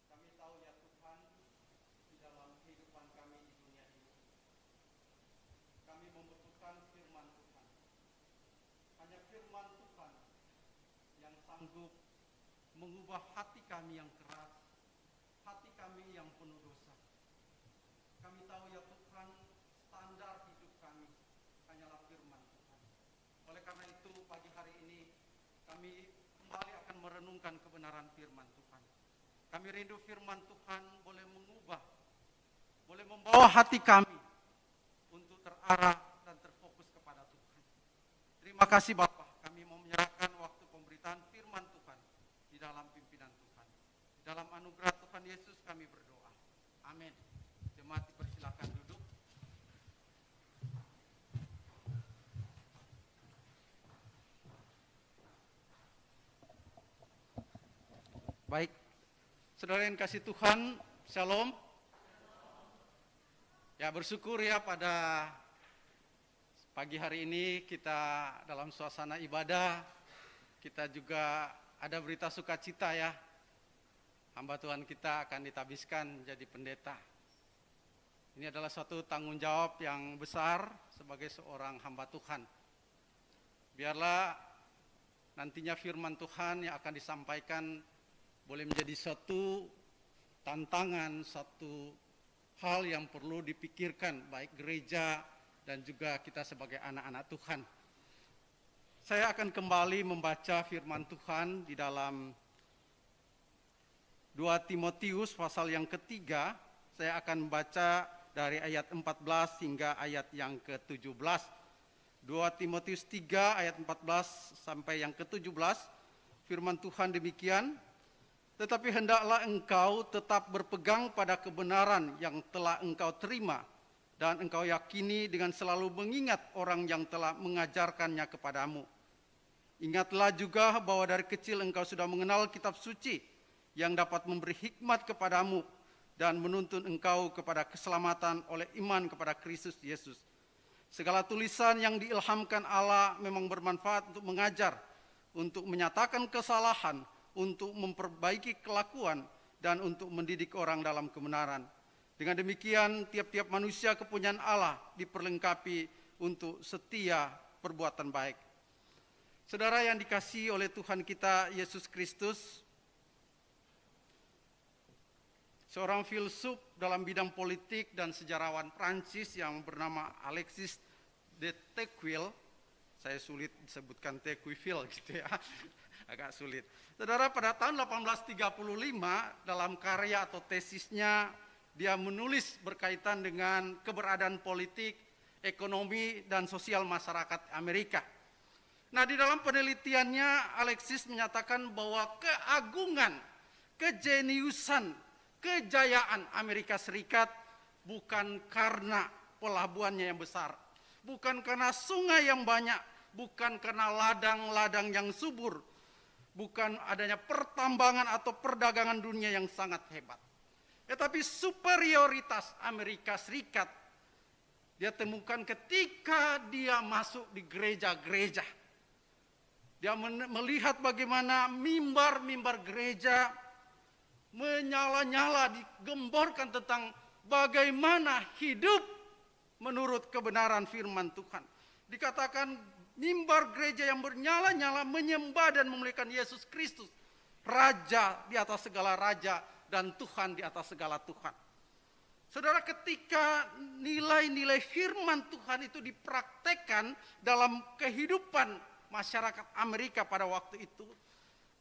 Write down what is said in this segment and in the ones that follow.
Kami tahu ya Tuhan, di dalam kehidupan kami di dunia ini, kami membutuhkan firman Tuhan. Hanya firman Tuhan yang sanggup mengubah hati kami yang keras, hati kami yang penuh dosa. Kami tahu ya Tuhan, standar hidup kami hanyalah firman Tuhan. Oleh karena itu pagi hari ini kami kembali akan merenungkan kebenaran firman Tuhan. Kami rindu firman Tuhan boleh mengubah, boleh membawa hati kami untuk terarah dan terfokus kepada Tuhan. Terima kasih Bapak, kami mau menyerahkan waktu pemberitaan firman Tuhan di dalam pimpinan Tuhan. Di dalam anugerah Tuhan Yesus kami berdoa. Amin. Jemaat dipersilakan duduk. Baik, saudara yang kasih Tuhan, Shalom. Ya, bersyukur ya pada pagi hari ini kita dalam suasana ibadah, kita juga ada berita sukacita ya. Hamba Tuhan kita akan ditabiskan menjadi pendeta. Ini adalah suatu tanggung jawab yang besar sebagai seorang hamba Tuhan. Biarlah nantinya firman Tuhan yang akan disampaikan boleh menjadi suatu tantangan, satu hal yang perlu dipikirkan baik gereja dan juga kita sebagai anak-anak Tuhan. Saya akan kembali membaca firman Tuhan di dalam 2 Timotius pasal yang ketiga. Saya akan membaca dari ayat 14 hingga ayat yang ke-17. 2 Timotius 3 ayat 14 sampai yang ke-17. Firman Tuhan demikian, tetapi hendaklah engkau tetap berpegang pada kebenaran yang telah engkau terima dan engkau yakini dengan selalu mengingat orang yang telah mengajarkannya kepadamu. Ingatlah juga bahwa dari kecil engkau sudah mengenal kitab suci yang dapat memberi hikmat kepadamu dan menuntun engkau kepada keselamatan oleh iman kepada Kristus Yesus. Segala tulisan yang diilhamkan Allah memang bermanfaat untuk mengajar, untuk menyatakan kesalahan, untuk memperbaiki kelakuan, dan untuk mendidik orang dalam kebenaran. Dengan demikian, tiap-tiap manusia kepunyaan Allah diperlengkapi untuk setia perbuatan baik. Saudara yang dikasihi oleh Tuhan kita Yesus Kristus, seorang filsuf dalam bidang politik dan sejarawan Prancis yang bernama Alexis de Tocqueville, saya sulit disebutkan Tocqueville gitu ya, agak sulit. Saudara, pada tahun 1835 dalam karya atau tesisnya dia menulis berkaitan dengan keberadaan politik, ekonomi, dan sosial masyarakat Amerika. Nah, di dalam penelitiannya Alexis menyatakan bahwa keagungan, kejeniusan, kejayaan Amerika Serikat bukan karena pelabuhannya yang besar, bukan karena sungai yang banyak, bukan karena ladang-ladang yang subur, bukan adanya pertambangan atau perdagangan dunia yang sangat hebat. Tetapi superioritas Amerika Serikat dia temukan ketika dia masuk di gereja-gereja. Dia melihat bagaimana mimbar-mimbar gereja menyala-nyala, digemborkan tentang bagaimana hidup menurut kebenaran firman Tuhan. Dikatakan mimbar gereja yang bernyala-nyala menyembah dan memuliakan Yesus Kristus, Raja di atas segala raja dan Tuhan di atas segala Tuhan. Saudara, ketika nilai-nilai firman Tuhan itu dipraktekkan dalam kehidupan masyarakat Amerika pada waktu itu,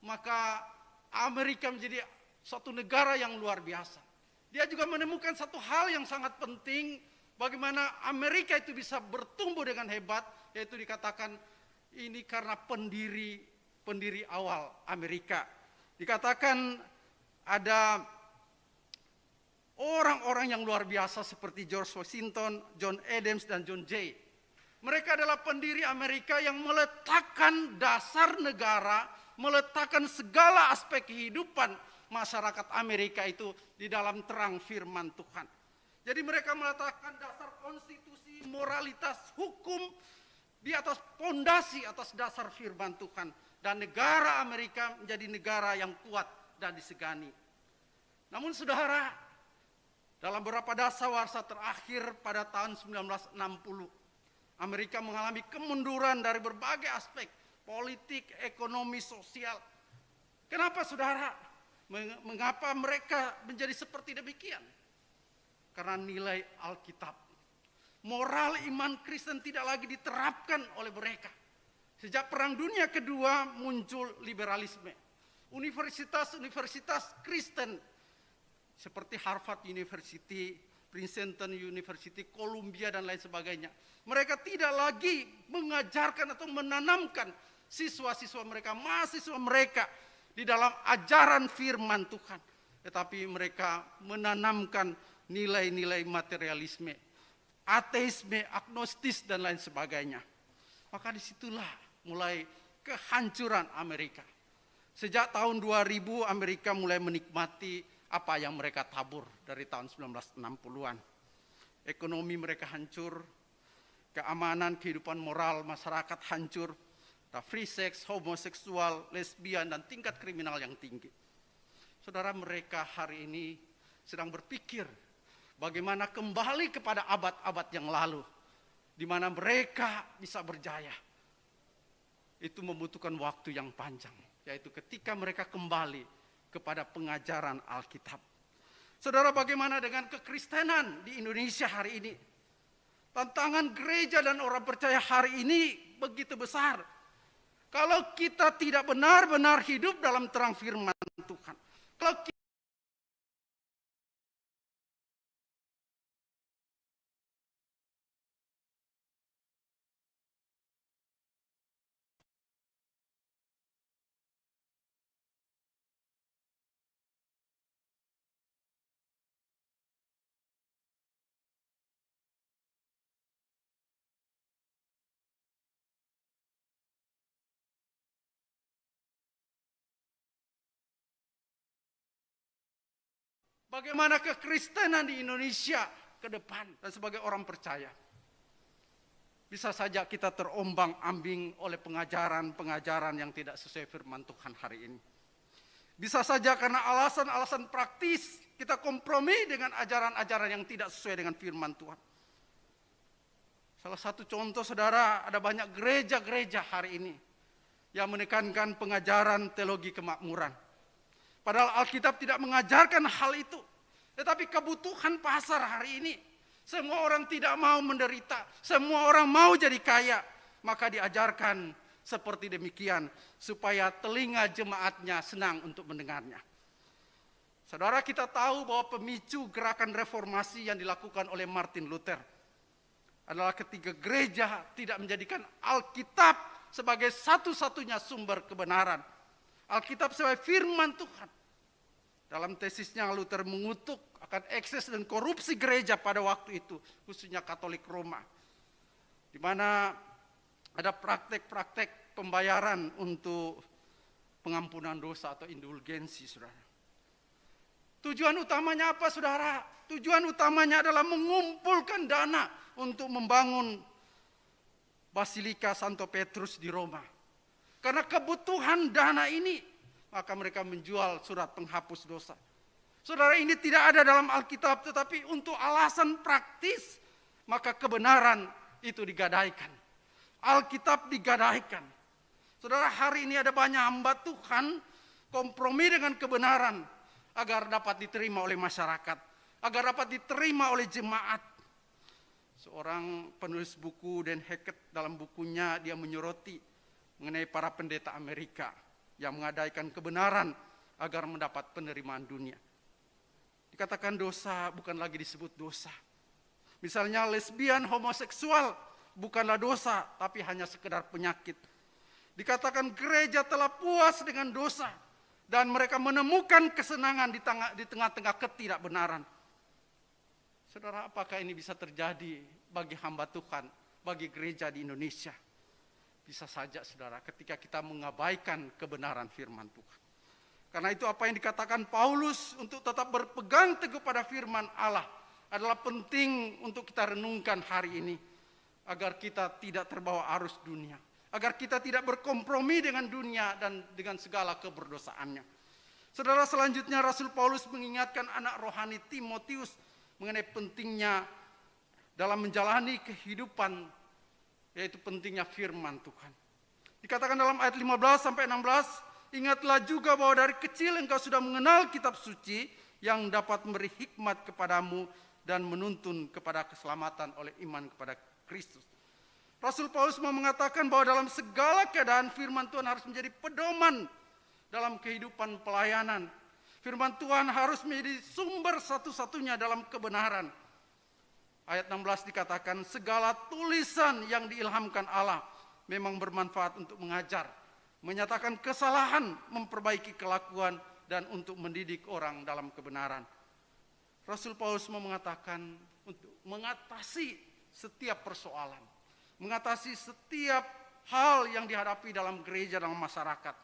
maka Amerika menjadi suatu negara yang luar biasa. Dia juga menemukan satu hal yang sangat penting, bagaimana Amerika itu bisa bertumbuh dengan hebat, yaitu dikatakan ini karena pendiri awal Amerika. Dikatakan ada orang-orang yang luar biasa seperti George Washington, John Adams, dan John Jay. Mereka adalah pendiri Amerika yang meletakkan dasar negara, meletakkan segala aspek kehidupan masyarakat Amerika itu di dalam terang firman Tuhan. Jadi mereka meletakkan dasar konstitusi, moralitas, hukum di atas pondasi, atas dasar firman Tuhan. Dan negara Amerika menjadi negara yang kuat dan disegani. Namun saudara, dalam beberapa dasawarsa terakhir pada tahun 1960, Amerika mengalami kemunduran dari berbagai aspek, politik, ekonomi, sosial. Kenapa saudara? Mengapa mereka menjadi seperti demikian? Karena nilai Alkitab. Moral iman Kristen tidak lagi diterapkan oleh mereka. Sejak Perang Dunia Kedua muncul liberalisme. Universitas-universitas Kristen seperti Harvard University, Princeton University, Columbia, dan lain sebagainya. Mereka tidak lagi mengajarkan atau menanamkan siswa-siswa mereka, mahasiswa mereka di dalam ajaran firman Tuhan. Tetapi mereka menanamkan nilai-nilai materialisme, ateisme, agnostis, dan lain sebagainya. Maka disitulah mulai kehancuran Amerika. Sejak tahun 2000 Amerika mulai menikmati apa yang mereka tabur dari tahun 1960-an. Ekonomi mereka hancur, keamanan, kehidupan moral masyarakat hancur, free sex, homoseksual, lesbian, dan tingkat kriminal yang tinggi. Saudara, mereka hari ini sedang berpikir bagaimana kembali kepada abad-abad yang lalu, di mana mereka bisa berjaya. Itu membutuhkan waktu yang panjang, yaitu ketika mereka kembali kepada pengajaran Alkitab. Saudara, bagaimana dengan kekristenan di Indonesia hari ini? Tantangan gereja dan orang percaya hari ini begitu besar. Kalau kita tidak benar-benar hidup dalam terang firman Tuhan, kalau bagaimana kekristenan di Indonesia ke depan dan sebagai orang percaya? Bisa saja kita terombang-ambing oleh pengajaran-pengajaran yang tidak sesuai firman Tuhan hari ini. Bisa saja karena alasan-alasan praktis kita kompromi dengan ajaran-ajaran yang tidak sesuai dengan firman Tuhan. Salah satu contoh saudara, ada banyak gereja-gereja hari ini yang menekankan pengajaran teologi kemakmuran. Padahal Alkitab tidak mengajarkan hal itu. Tetapi kebutuhan pasar hari ini, semua orang tidak mau menderita, semua orang mau jadi kaya. Maka diajarkan seperti demikian, supaya telinga jemaatnya senang untuk mendengarnya. Saudara, kita tahu bahwa pemicu gerakan reformasi yang dilakukan oleh Martin Luther adalah ketika gereja tidak menjadikan Alkitab sebagai satu-satunya sumber kebenaran. Alkitab sebagai firman Tuhan. Dalam tesisnya Luther mengutuk akan ekses dan korupsi gereja pada waktu itu, khususnya Katolik Roma, di mana ada praktek-praktek pembayaran untuk pengampunan dosa atau indulgensi, saudara. Tujuan utamanya apa, saudara? Tujuan utamanya adalah mengumpulkan dana untuk membangun Basilika Santo Petrus di Roma. Karena kebutuhan dana ini, maka mereka menjual surat penghapus dosa. Saudara, ini tidak ada dalam Alkitab, tetapi untuk alasan praktis, maka kebenaran itu digadaikan. Alkitab digadaikan. Saudara, hari ini ada banyak hamba Tuhan kompromi dengan kebenaran agar dapat diterima oleh masyarakat, agar dapat diterima oleh jemaat. Seorang penulis buku Dan Hackett dalam bukunya dia menyoroti mengenai para pendeta Amerika yang mengadakan kebenaran agar mendapat penerimaan dunia. Dikatakan dosa bukan lagi disebut dosa. Misalnya lesbian, homoseksual bukanlah dosa, tapi hanya sekedar penyakit. Dikatakan gereja telah puas dengan dosa dan mereka menemukan kesenangan di tengah-tengah ketidakbenaran. Saudara, apakah ini bisa terjadi bagi hamba Tuhan, bagi gereja di Indonesia? Bisa saja, saudara, ketika kita mengabaikan kebenaran firman Tuhan. Karena itu apa yang dikatakan Paulus untuk tetap berpegang teguh pada firman Allah adalah penting untuk kita renungkan hari ini. Agar kita tidak terbawa arus dunia. Agar kita tidak berkompromi dengan dunia dan dengan segala keberdosaannya. Saudara, selanjutnya Rasul Paulus mengingatkan anak rohani Timotius mengenai pentingnya dalam menjalani kehidupan, yaitu pentingnya firman Tuhan. Dikatakan dalam ayat 15 sampai 16, ingatlah juga bahwa dari kecil engkau sudah mengenal kitab suci yang dapat memberi hikmat kepadamu dan menuntun kepada keselamatan oleh iman kepada Kristus. Rasul Paulus mau mengatakan bahwa dalam segala keadaan firman Tuhan harus menjadi pedoman dalam kehidupan pelayanan. Firman Tuhan harus menjadi sumber satu-satunya dalam kebenaran. Ayat 16 dikatakan segala tulisan yang diilhamkan Allah memang bermanfaat untuk mengajar, menyatakan kesalahan, memperbaiki kelakuan, dan untuk mendidik orang dalam kebenaran. Rasul Paulus mau mengatakan untuk mengatasi setiap persoalan, mengatasi setiap hal yang dihadapi dalam gereja, dalam masyarakat.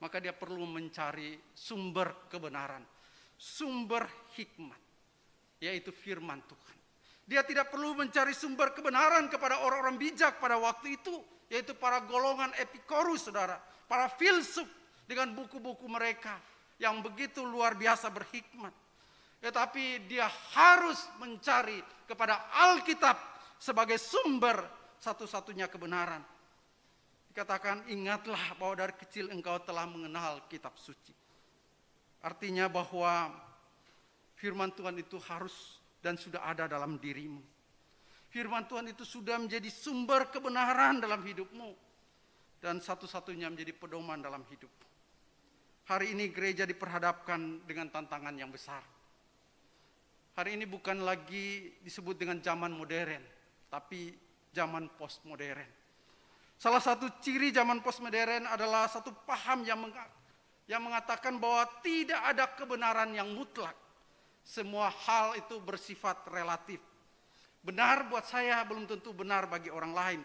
Maka dia perlu mencari sumber kebenaran, sumber hikmat, yaitu firman Tuhan. Dia tidak perlu mencari sumber kebenaran kepada orang-orang bijak pada waktu itu, yaitu para golongan Epikurus, saudara, para filsuf dengan buku-buku mereka yang begitu luar biasa berhikmat. Tetapi dia harus mencari kepada Alkitab sebagai sumber satu-satunya kebenaran. Dikatakan ingatlah bahwa dari kecil engkau telah mengenal kitab suci. Artinya bahwa firman Tuhan itu harus dan sudah ada dalam dirimu. Firman Tuhan itu sudah menjadi sumber kebenaran dalam hidupmu. Dan satu-satunya menjadi pedoman dalam hidupmu. Hari ini gereja diperhadapkan dengan tantangan yang besar. Hari ini bukan lagi disebut dengan zaman modern, tapi zaman postmodern. Salah satu ciri zaman postmodern adalah satu paham yang mengatakan bahwa tidak ada kebenaran yang mutlak. Semua hal itu bersifat relatif. Benar buat saya belum tentu benar bagi orang lain.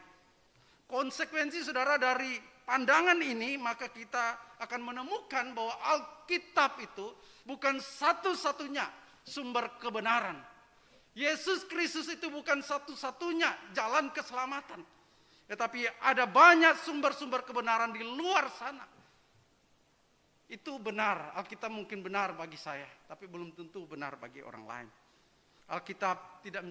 Konsekuensi, saudara, dari pandangan ini, maka kita akan menemukan bahwa Alkitab itu bukan satu-satunya sumber kebenaran. Yesus Kristus itu bukan satu-satunya jalan keselamatan. Tetapi ada banyak sumber-sumber kebenaran di luar sana. Itu benar, Alkitab mungkin benar bagi saya, tapi belum tentu benar bagi orang lain. Alkitab tidak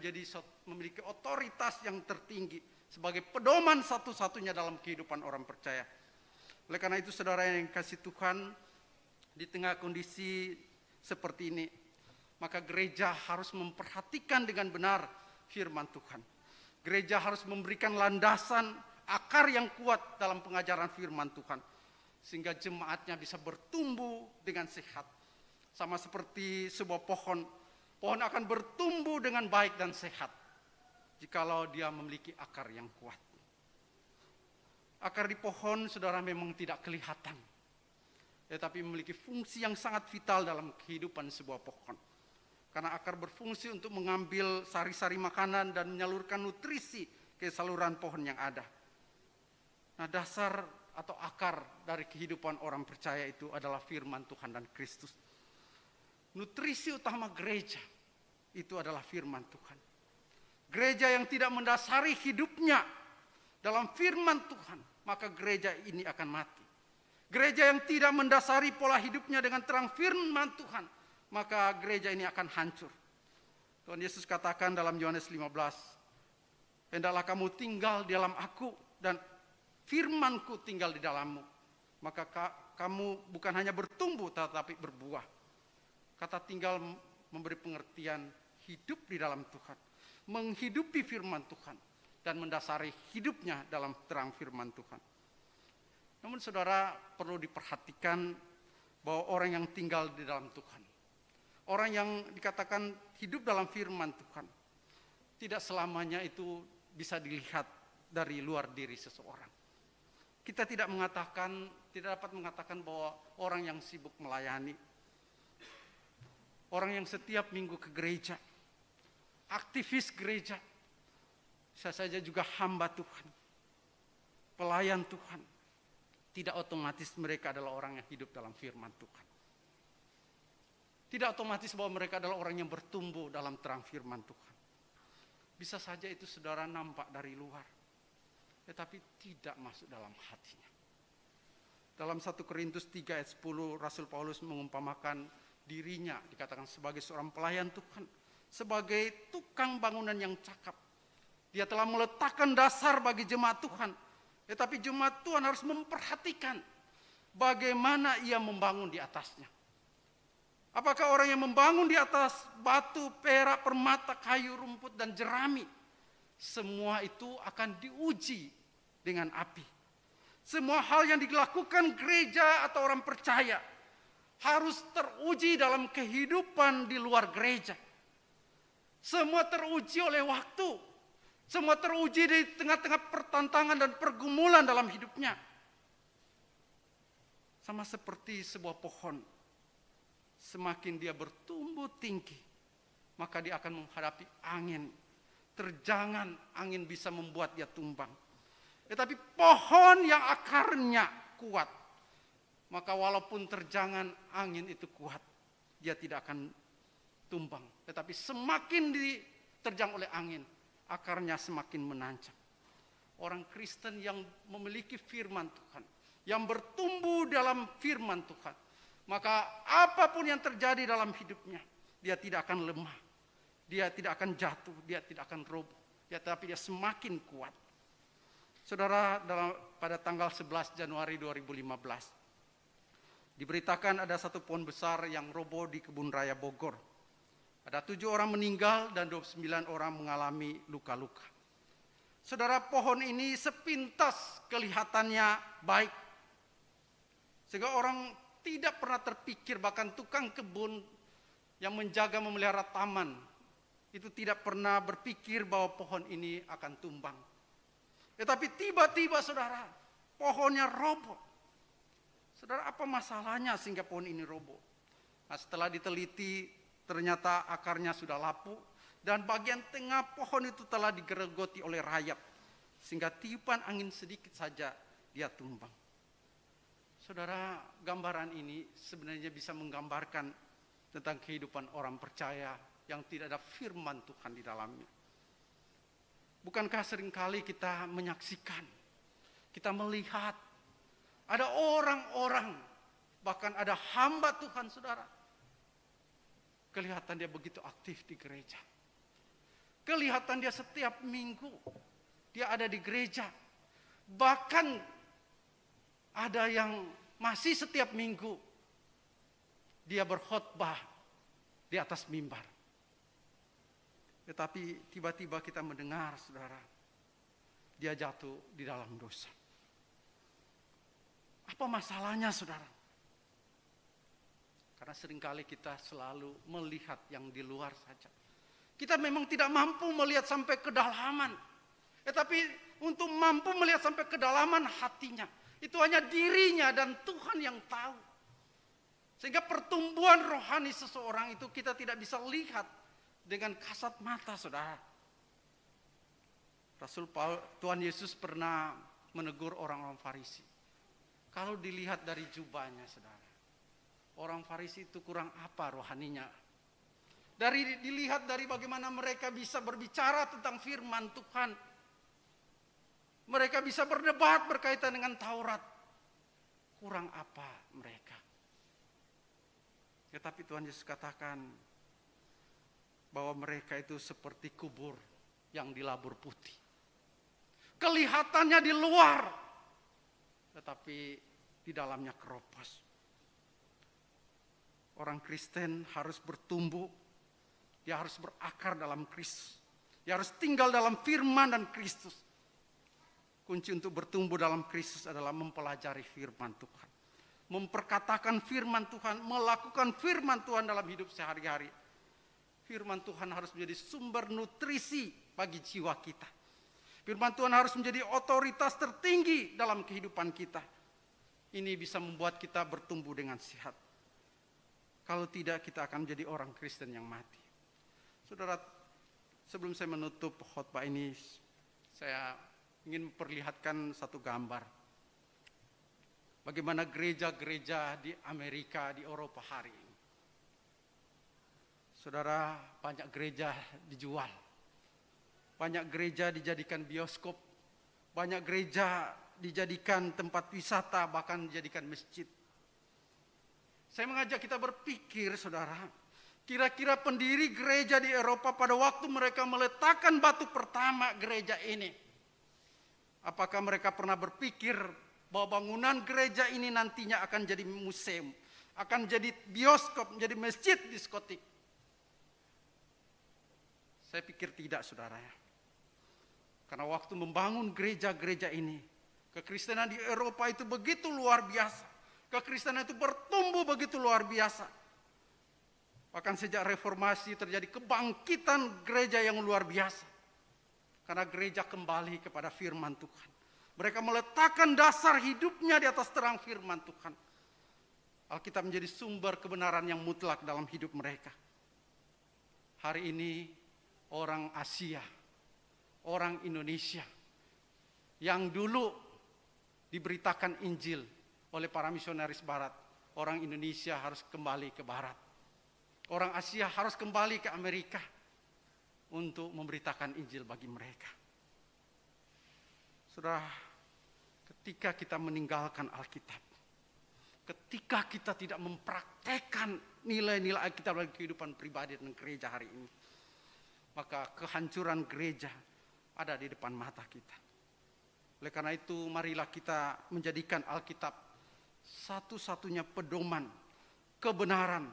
memiliki otoritas yang tertinggi sebagai pedoman satu-satunya dalam kehidupan orang percaya. Oleh karena itu, saudara yang kasih Tuhan, di tengah kondisi seperti ini, maka gereja harus memperhatikan dengan benar firman Tuhan. Gereja harus memberikan landasan akar yang kuat dalam pengajaran firman Tuhan. Sehingga jemaatnya bisa bertumbuh dengan sehat. Sama seperti sebuah pohon. Pohon akan bertumbuh dengan baik dan sehat jikalau dia memiliki akar yang kuat. Akar di pohon, saudara, memang tidak kelihatan. Tetapi memiliki fungsi yang sangat vital dalam kehidupan sebuah pohon. Karena akar berfungsi untuk mengambil sari-sari makanan dan menyalurkan nutrisi ke saluran pohon yang ada. Nah, dasar atau akar dari kehidupan orang percaya itu adalah firman Tuhan dan Kristus. Nutrisi utama gereja itu adalah firman Tuhan. Gereja yang tidak mendasari hidupnya dalam firman Tuhan, maka gereja ini akan mati. Gereja yang tidak mendasari pola hidupnya dengan terang firman Tuhan, maka gereja ini akan hancur. Tuhan Yesus katakan dalam Yohanes 15, hendaklah kamu tinggal di dalam aku dan firmanku tinggal di dalammu. Maka kamu bukan hanya bertumbuh tetapi berbuah. Kata tinggal memberi pengertian hidup di dalam Tuhan, menghidupi firman Tuhan, dan mendasari hidupnya dalam terang firman Tuhan. Namun saudara, perlu diperhatikan bahwa orang yang tinggal di dalam Tuhan, orang yang dikatakan hidup dalam firman Tuhan, tidak selamanya itu bisa dilihat dari luar diri seseorang. Kita tidak dapat mengatakan bahwa orang yang sibuk melayani, orang yang setiap minggu ke gereja, aktivis gereja, bisa saja juga hamba Tuhan, pelayan Tuhan, tidak otomatis mereka adalah orang yang hidup dalam firman Tuhan. Tidak otomatis bahwa mereka adalah orang yang bertumbuh dalam terang firman Tuhan. Bisa saja itu saudara nampak dari luar, tetapi tidak masuk dalam hatinya. Dalam 1 Korintus 3 ayat 10, Rasul Paulus mengumpamakan dirinya, dikatakan sebagai seorang pelayan Tuhan, sebagai tukang bangunan yang cakap. Dia telah meletakkan dasar bagi jemaat Tuhan, tetapi jemaat Tuhan harus memperhatikan bagaimana ia membangun di atasnya. Apakah orang yang membangun di atas batu, perak, permata, kayu, rumput, dan jerami, semua itu akan diuji dengan api. Semua hal yang dilakukan gereja atau orang percaya harus teruji dalam kehidupan di luar gereja. Semua teruji oleh waktu. Semua teruji di tengah-tengah pertantangan dan pergumulan dalam hidupnya. Sama seperti sebuah pohon. Semakin dia bertumbuh tinggi, maka dia akan menghadapi angin. Terjangan angin bisa membuat dia tumbang. Tetapi pohon yang akarnya kuat, maka walaupun terjangan angin itu kuat, dia tidak akan tumbang. Tetapi semakin diterjang oleh angin, akarnya semakin menancap. Orang Kristen yang memiliki firman Tuhan, yang bertumbuh dalam firman Tuhan, maka apapun yang terjadi dalam hidupnya, dia tidak akan lemah, dia tidak akan jatuh, dia tidak akan roboh, tetapi dia semakin kuat. Saudara, pada tanggal 11 Januari 2015, diberitakan ada satu pohon besar yang roboh di Kebun Raya Bogor. Ada 7 orang meninggal dan 29 orang mengalami luka-luka. Saudara, pohon ini sepintas kelihatannya baik, sehingga orang tidak pernah terpikir, bahkan tukang kebun yang menjaga memelihara taman itu tidak pernah berpikir bahwa pohon ini akan tumbang. Tetapi tiba-tiba saudara, pohonnya roboh. Saudara, apa masalahnya sehingga pohon ini roboh? Nah, setelah diteliti, ternyata akarnya sudah lapuk dan bagian tengah pohon itu telah digerogoti oleh rayap, sehingga tiupan angin sedikit saja dia tumbang. Saudara, gambaran ini sebenarnya bisa menggambarkan tentang kehidupan orang percaya yang tidak ada firman Tuhan di dalamnya. Bukankah seringkali kita menyaksikan, kita melihat ada orang-orang, bahkan ada hamba Tuhan saudara, kelihatan dia begitu aktif di gereja. Kelihatan dia setiap minggu, dia ada di gereja. Bahkan ada yang masih setiap minggu dia berkhotbah di atas mimbar. Tetapi tiba-tiba kita mendengar saudara, dia jatuh di dalam dosa. Apa masalahnya saudara? Karena seringkali kita selalu melihat yang di luar saja. Kita memang tidak mampu melihat sampai kedalaman. Tetapi untuk mampu melihat sampai kedalaman hatinya, itu hanya dirinya dan Tuhan yang tahu. Sehingga pertumbuhan rohani seseorang itu kita tidak bisa lihat dengan kasat mata saudara. Tuhan Yesus pernah menegur orang-orang Farisi. Kalau dilihat dari jubahnya saudara, orang Farisi itu kurang apa rohaninya. Dilihat dari bagaimana mereka bisa berbicara tentang firman Tuhan. Mereka bisa berdebat berkaitan dengan Taurat. Kurang apa mereka? Tetapi Tuhan Yesus katakan bahwa mereka itu seperti kubur yang dilabur putih. Kelihatannya di luar, tetapi di dalamnya keropos. Orang Kristen harus bertumbuh Dia harus berakar dalam Kristus. Dia harus tinggal dalam firman dan Kristus. Kunci untuk bertumbuh dalam Kristus adalah mempelajari firman Tuhan. Memperkatakan firman Tuhan, melakukan firman Tuhan dalam hidup sehari-hari. Firman Tuhan harus menjadi sumber nutrisi bagi jiwa kita. Firman Tuhan harus menjadi otoritas tertinggi dalam kehidupan kita. Ini bisa membuat kita bertumbuh dengan sehat. Kalau tidak, kita akan menjadi orang Kristen yang mati. Saudara, sebelum saya menutup khotbah ini, saya ingin memperlihatkan satu gambar. Bagaimana gereja-gereja di Amerika, di Eropa hari ini. Saudara, banyak gereja dijual. Banyak gereja dijadikan bioskop. Banyak gereja dijadikan tempat wisata, bahkan dijadikan masjid. Saya mengajak kita berpikir, saudara. Kira-kira pendiri gereja di Eropa pada waktu mereka meletakkan batu pertama gereja ini. Apakah mereka pernah berpikir bahwa bangunan gereja ini nantinya akan jadi museum, akan jadi bioskop, menjadi masjid, diskotik? Saya pikir tidak, saudara. Karena waktu membangun gereja-gereja ini, kekristenan di Eropa itu begitu luar biasa. Kekristenan itu bertumbuh begitu luar biasa. Bahkan sejak reformasi terjadi kebangkitan gereja yang luar biasa. Karena gereja kembali kepada firman Tuhan. Mereka meletakkan dasar hidupnya di atas terang firman Tuhan. Alkitab menjadi sumber kebenaran yang mutlak dalam hidup mereka. Hari ini orang Asia, orang Indonesia yang dulu diberitakan Injil oleh para misionaris barat, orang Indonesia harus kembali ke barat. Orang Asia harus kembali ke Amerika untuk memberitakan Injil bagi mereka. Saudara, ketika kita meninggalkan Alkitab, ketika kita tidak mempraktekkan nilai-nilai Alkitab dalam kehidupan pribadi dan gereja hari ini, maka kehancuran gereja ada di depan mata kita. Oleh karena itu, marilah kita menjadikan Alkitab satu-satunya pedoman kebenaran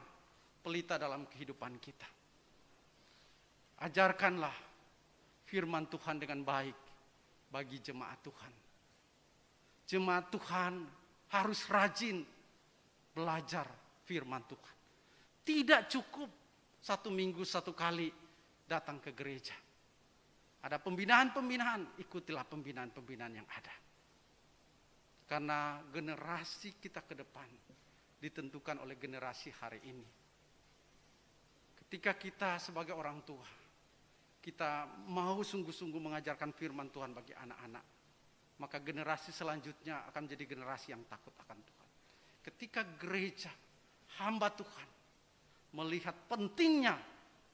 pelita dalam kehidupan kita. Ajarkanlah firman Tuhan dengan baik bagi jemaat Tuhan. Jemaat Tuhan harus rajin belajar firman Tuhan. Tidak cukup 1 minggu 1 kali datang ke gereja. Ada pembinaan-pembinaan, ikutilah pembinaan-pembinaan yang ada. Karena generasi kita ke depan ditentukan oleh generasi hari ini. Ketika kita sebagai orang tua, kita mau sungguh-sungguh mengajarkan firman Tuhan bagi anak-anak, maka generasi selanjutnya akan menjadi generasi yang takut akan Tuhan. Ketika gereja, hamba Tuhan, melihat pentingnya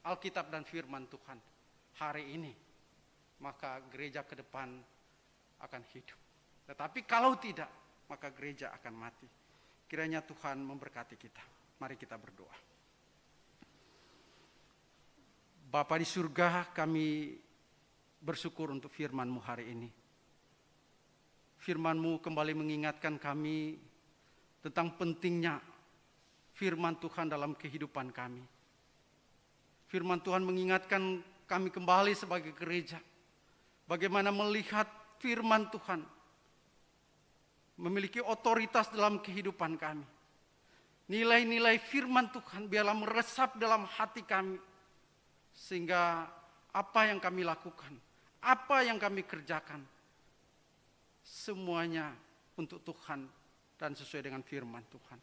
Alkitab dan firman Tuhan hari ini, maka gereja ke depan akan hidup. Tetapi kalau tidak, maka gereja akan mati. Kiranya Tuhan memberkati kita. Mari kita berdoa. Bapa di surga, kami bersyukur untuk firman-Mu hari ini. Firman-Mu kembali mengingatkan kami tentang pentingnya firman Tuhan dalam kehidupan kami. Firman Tuhan mengingatkan kami kembali sebagai gereja. Bagaimana melihat firman Tuhan memiliki otoritas dalam kehidupan kami. Nilai-nilai firman Tuhan biarlah meresap dalam hati kami. Sehingga apa yang kami lakukan, apa yang kami kerjakan, semuanya untuk Tuhan dan sesuai dengan firman Tuhan.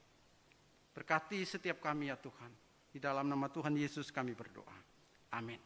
Berkati setiap kami ya Tuhan. Di dalam nama Tuhan Yesus kami berdoa. Amin.